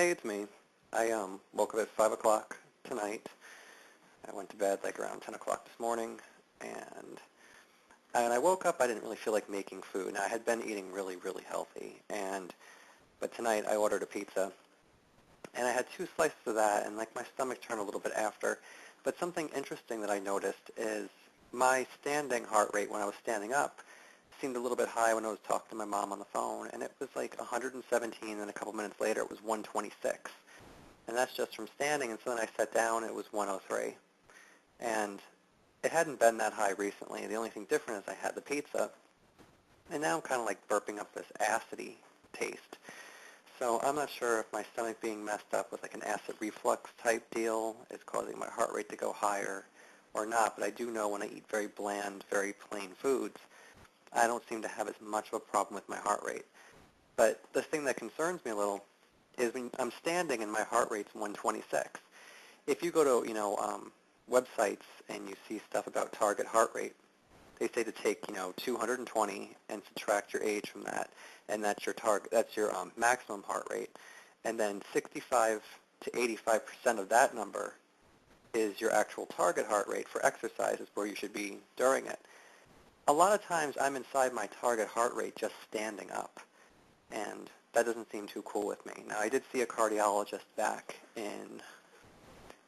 Hey, it's me. I woke up at 5 o'clock tonight. I went to bed like around 10 o'clock this morning, and when I woke up, I didn't really feel like making food. Now, I had been eating really, really healthy, but tonight I ordered a pizza, and I had 2 slices of that, and like my stomach turned a little bit after. But something interesting that I noticed is my standing heart rate when I was standing up seemed a little bit high when I was talking to my mom on the phone, and it was like 117, and a couple minutes later it was 126. And that's just from standing, and so then I sat down, it was 103. And it hadn't been that high recently. The only thing different is I had the pizza, and now I'm kind of like burping up this acidy taste. So I'm not sure if my stomach being messed up with like an acid reflux type deal is causing my heart rate to go higher or not, but I do know when I eat very bland, very plain foods, I don't seem to have as much of a problem with my heart rate. But the thing that concerns me a little is when I'm standing and my heart rate's 126. If you go to, websites and you see stuff about target heart rate, they say to take, 220 and subtract your age from that, and that's your target, that's your maximum heart rate. And then 65 to 85% of that number is your actual target heart rate for exercise, is where you should be during it. A lot of times I'm inside my target heart rate just standing up, and that doesn't seem too cool with me. Now, I did see a cardiologist back in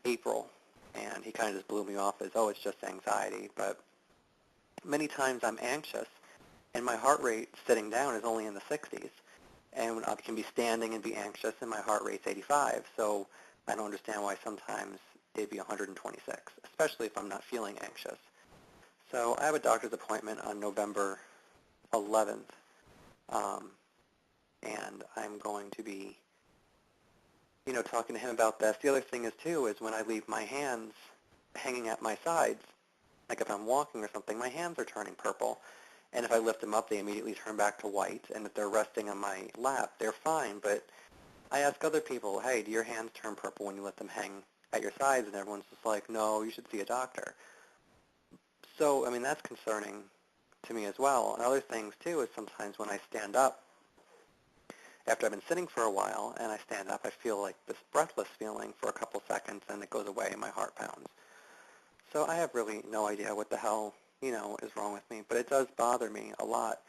April, and he kind of just blew me off as, oh, it's just anxiety. But many times I'm anxious, and my heart rate sitting down is only in the 60s. And I can be standing and be anxious, and my heart rate's 85. So I don't understand why sometimes it'd be 126, especially if I'm not feeling anxious. So I have a doctor's appointment on November 11th, and I'm going to be, talking to him about this. The other thing is, too, is when I leave my hands hanging at my sides, like if I'm walking or something, my hands are turning purple. And if I lift them up, they immediately turn back to white. And if they're resting on my lap, they're fine. But I ask other people, hey, do your hands turn purple when you let them hang at your sides? And everyone's just like, no, you should see a doctor. So, that's concerning to me as well. And other things, too, is sometimes when I stand up, after I've been sitting for a while and I stand up, I feel like this breathless feeling for a couple seconds, and it goes away and my heart pounds. So I have really no idea what the hell, is wrong with me, but it does bother me a lot.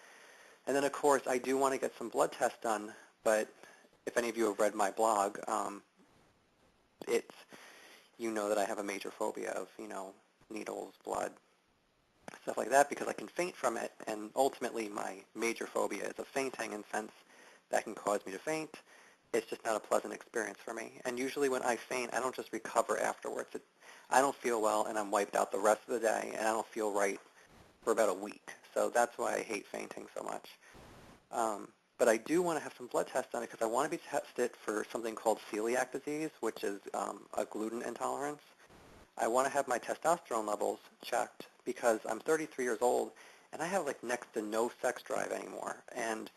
And then, of course, I do want to get some blood tests done, but if any of you have read my blog, that I have a major phobia of, needles, blood, stuff like that, because I can faint from it, and ultimately my major phobia is of fainting, and since that can cause me to faint, it's just not a pleasant experience for me. And usually when I faint, I don't just recover afterwards. I don't feel well, and I'm wiped out the rest of the day, and I don't feel right for about a week. So that's why I hate fainting so much. But I do want to have some blood tests done because I want to be tested for something called celiac disease, which is a gluten intolerance. I want to have my testosterone levels checked because I'm 33 years old, and I have like next to no sex drive anymore. And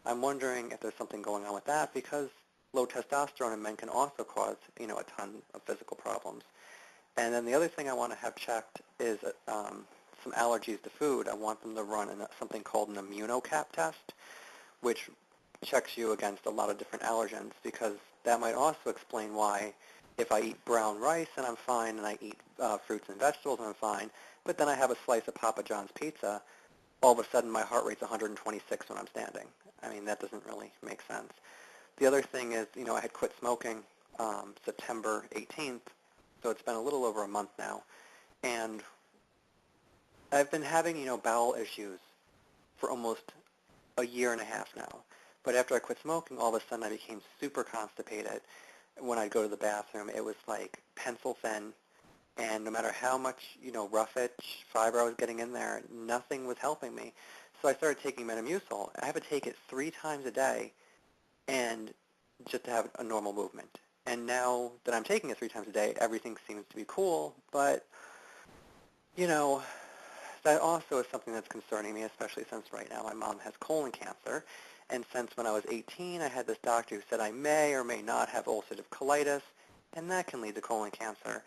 I'm wondering if there's something going on with that, because low testosterone in men can also cause, a ton of physical problems. And then the other thing I want to have checked is some allergies to food. I want them to run something called an immunocap test, which checks you against a lot of different allergens, because that might also explain why if I eat brown rice and I'm fine, and I eat fruits and vegetables and I'm fine, but then I have a slice of Papa John's pizza, all of a sudden my heart rate's 126 when I'm standing. That doesn't really make sense. The other thing is, I had quit smoking September 18th, so it's been a little over a month now, and I've been having, bowel issues for almost a year and a half now. But after I quit smoking, all of a sudden I became super constipated. When I'd go to the bathroom, it was like pencil thin, and no matter how much, roughage, fiber I was getting in there, nothing was helping me. So I started taking Metamucil. I have to take it 3 times a day, and just to have a normal movement. And now that I'm taking it 3 times a day, everything seems to be cool, but, that also is something that's concerning me, especially since right now my mom has colon cancer. And since when I was 18, I had this doctor who said I may or may not have ulcerative colitis, and that can lead to colon cancer.